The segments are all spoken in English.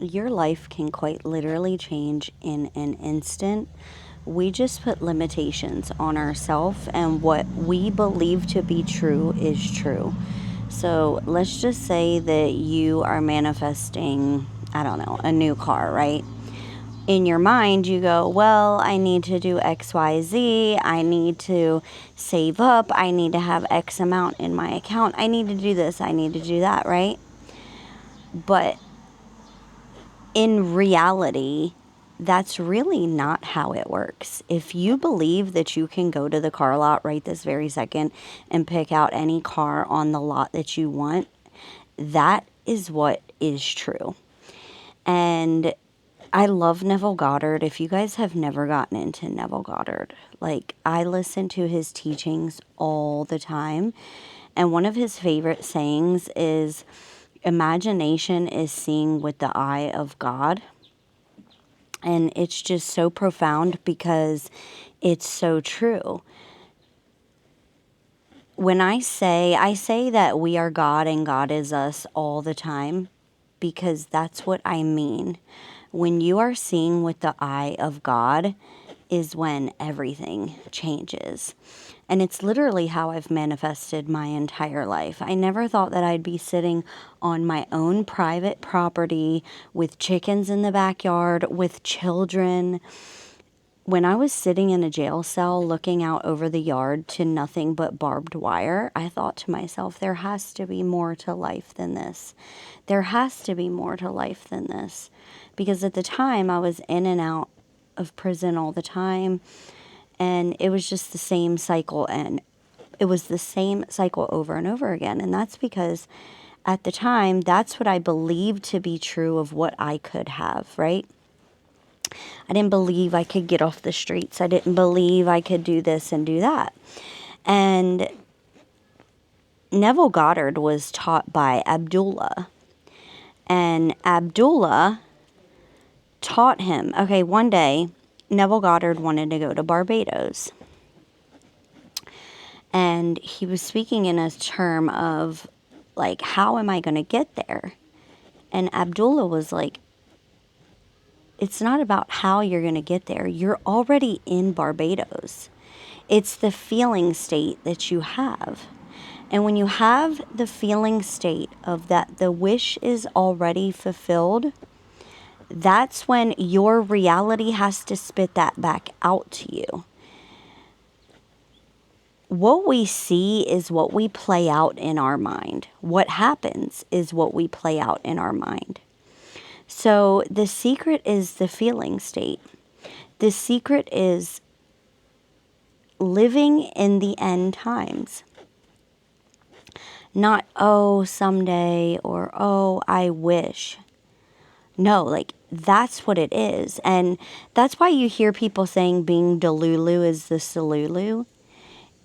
Your life can quite literally change in an instant. We just put limitations on ourselves, and what we believe to be true is true. So let's just say that you are manifesting, I don't know, a new car, right? In your mind, you go, well, I need to do X, Y, Z. I need to save up. I need to have X amount in my account. I need to do this. I need to do that, right? But in reality, that's really not how it works. If you believe that you can go to the car lot right this very second and pick out any car on the lot that you want, that is what is true. And I love Neville Goddard. If you guys have never gotten into Neville Goddard, like, I listen to his teachings all the time. And one of his favorite sayings is, imagination is seeing with the eye of God. And it's just so profound because it's so true. When I say that we are God and God is us all the time, because that's what I mean. When you are seeing with the eye of God is when everything changes. And it's literally how I've manifested my entire life. I never thought that I'd be sitting on my own private property with chickens in the backyard, with children. When I was sitting in a jail cell looking out over the yard to nothing but barbed wire, I thought to myself, there has to be more to life than this. There has to be more to life than this. Because at the time, I was in and out of prison all the time, and it was just the same cycle, and it was the same cycle over and over again. And that's because at the time, that's what I believed to be true of what I could have, right? I didn't believe I could get off the streets. I didn't believe I could do this and do that. And Neville Goddard was taught by Abdullah. And Abdullah taught him, okay, one day, Neville Goddard wanted to go to Barbados. And he was speaking in a term of, like, how am I going to get there? And Abdullah was like, it's not about how you're going to get there. You're already in Barbados. It's the feeling state that you have. And when you have the feeling state of that the wish is already fulfilled, that's when your reality has to spit that back out to you. What we see is what we play out in our mind. What happens is what we play out in our mind. So the secret is the feeling state. The secret is living in the end times. Not, oh, someday, or, oh, I wish. No, like, that's what it is. And that's why you hear people saying being Delulu is the Salulu,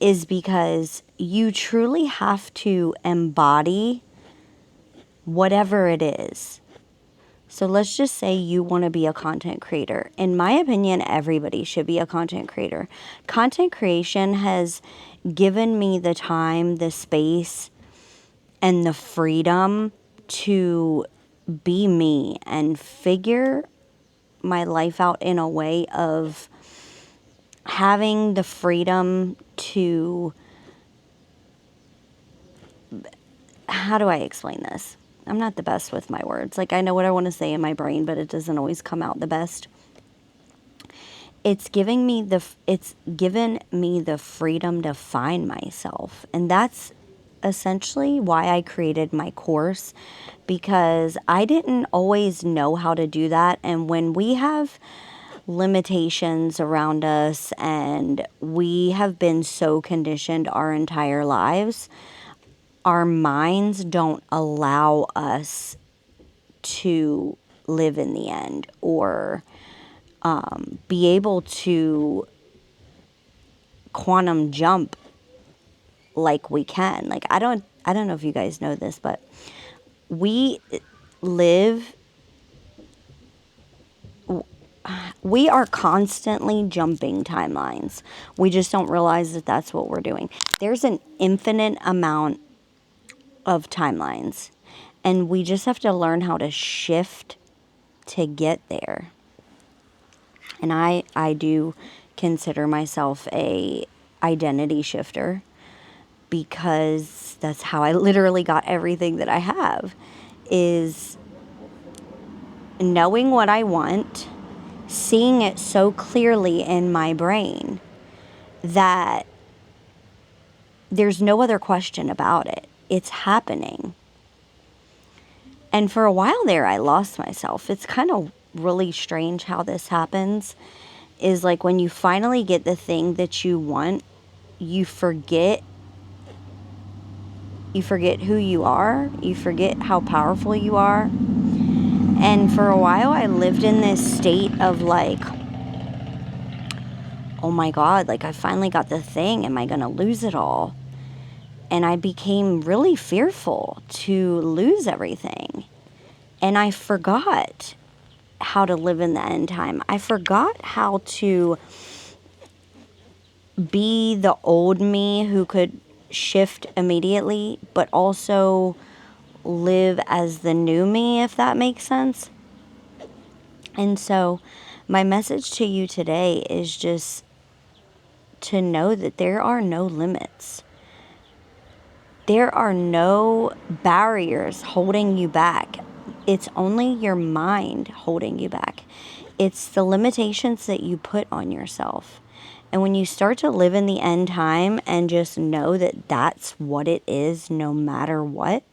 is because you truly have to embody whatever it is. So let's just say you want to be a content creator. In my opinion, everybody should be a content creator. Content creation has given me the time, the space, and the freedom to be me and figure my life out in a way of having the freedom to, how do I explain this? I'm not the best with my words. Like, I know what I want to say in my brain, but it doesn't always come out the best. It's given me the freedom to find myself. And that's essentially why I created my course, because I didn't always know how to do that. And when we have limitations around us and we have been so conditioned our entire lives, our minds don't allow us to live in the end or be able to quantum jump like we can. Like, I don't know if you guys know this, but we are constantly jumping timelines. We just don't realize that that's what we're doing. There's an infinite amount of timelines, and we just have to learn how to shift to get there. And I do consider myself a identity shifter, because that's how I literally got everything that I have, is knowing what I want, seeing it so clearly in my brain that there's no other question about it. It's happening. And for a while there, I lost myself. It's kind of really strange how this happens, is like when you finally get the thing that you want, you forget who you are. You forget how powerful you are. And for a while, I lived in this state of like, oh my God, like I finally got the thing. Am I going to lose it all? And I became really fearful to lose everything. And I forgot how to live in the end time. I forgot how to be the old me who could shift immediately, but also live as the new me, if that makes sense. And so my message to you today is just to know that there are no limits. There are no barriers holding you back. It's only your mind holding you back. It's the limitations that you put on yourself. And when you start to live in the end time and just know that that's what it is, no matter what,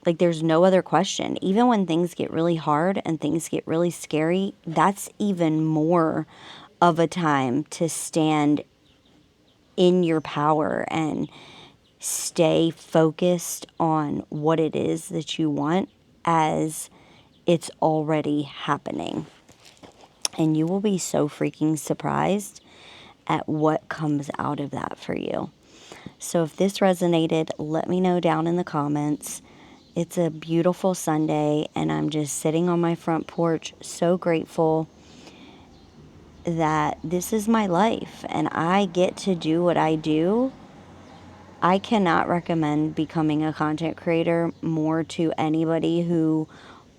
like there's no other question. Even when things get really hard and things get really scary, that's even more of a time to stand in your power and stay focused on what it is that you want, as it's already happening. And you will be so freaking surprised at what comes out of that for you. So if this resonated, let me know down in the comments. It's a beautiful Sunday, and I'm just sitting on my front porch, so grateful that this is my life and I get to do what I do. I cannot recommend becoming a content creator more to anybody who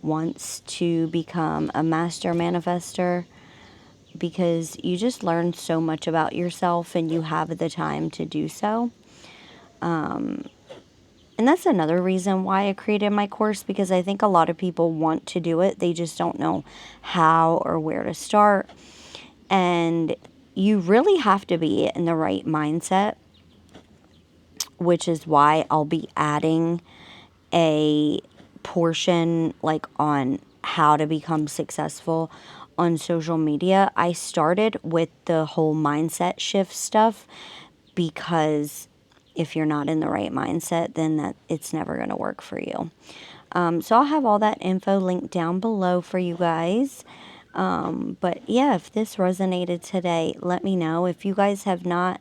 wants to become a master manifester, because you just learn so much about yourself and you have the time to do so. And that's another reason why I created my course, because I think a lot of people want to do it. They just don't know how or where to start. And you really have to be in the right mindset, which is why I'll be adding a portion like on how to become successful on social media. I started with the whole mindset shift stuff because if you're not in the right mindset, then that it's never going to work for you. So I'll have all that info linked down below for you guys. But yeah, if this resonated today, let me know. If you guys have not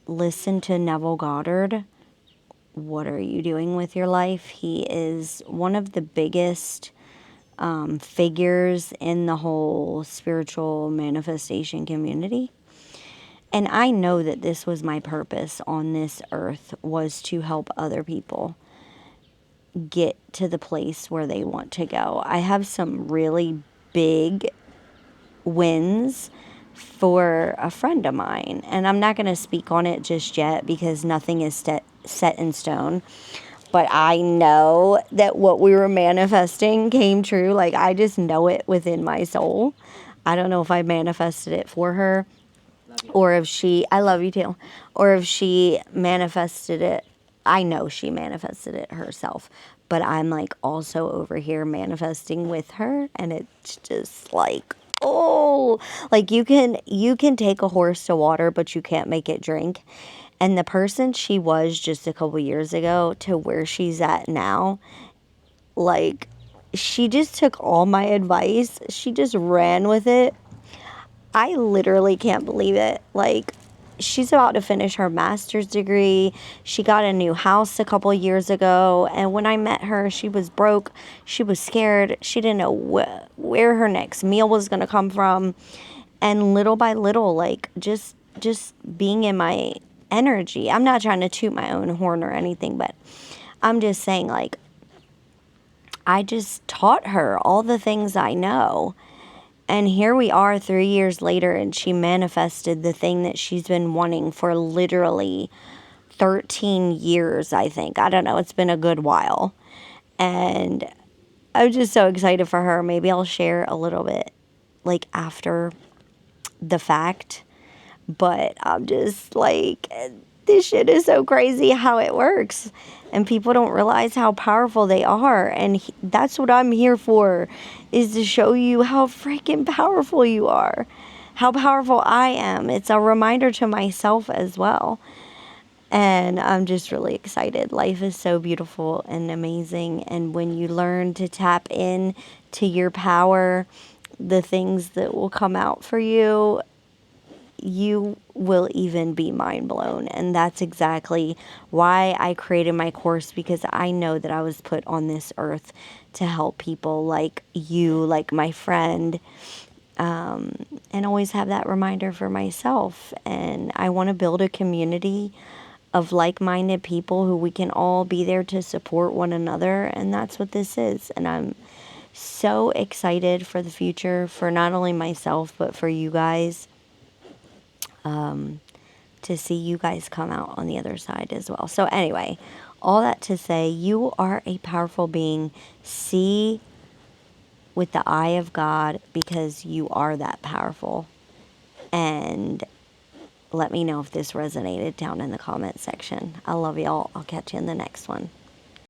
listened to Neville Goddard, what are you doing with your life? He is one of the biggest figures in the whole spiritual manifestation community. And I know that this was my purpose on this earth, was to help other people get to the place where they want to go. I have some really big wins for a friend of mine, and I'm not going to speak on it just yet because nothing is set in stone. But I know that what we were manifesting came true. Like, I just know it within my soul. I don't know if I manifested it for her, or if she, I love you too, or if she manifested it. I know she manifested it herself, but I'm like also over here manifesting with her, and it's just like, oh, like you can take a horse to water, but you can't make it drink. And the person she was just a couple years ago to where she's at now, like, she just took all my advice. She just ran with it. I literally can't believe it. Like, she's about to finish her master's degree. She got a new house a couple years ago. And when I met her, she was broke. She was scared. She didn't know where her next meal was going to come from. And little by little, like, just being in my energy. I'm not trying to toot my own horn or anything, but I'm just saying, like, I just taught her all the things I know. And here we are 3 years later, and she manifested the thing that she's been wanting for literally 13 years, I think. I don't know. It's been a good while. And I'm just so excited for her. Maybe I'll share a little bit like after the fact. But I'm just like, this shit is so crazy how it works. And people don't realize how powerful they are. And that's what I'm here for, is to show you how freaking powerful you are. How powerful I am. It's a reminder to myself as well. And I'm just really excited. Life is so beautiful and amazing. And when you learn to tap in to your power, the things that will come out for you, you will even be mind blown. And that's exactly why I created my course, because I know that I was put on this earth to help people like you, like my friend, and always have that reminder for myself. And I want to build a community of like-minded people who we can all be there to support one another. And that's what this is. And I'm so excited for the future, for not only myself, but for you guys, to see you guys come out on the other side as well. So anyway, all that to say, you are a powerful being. See with the eye of God, because you are that powerful. And let me know if this resonated down in the comment section. I love y'all. I'll catch you in the next one.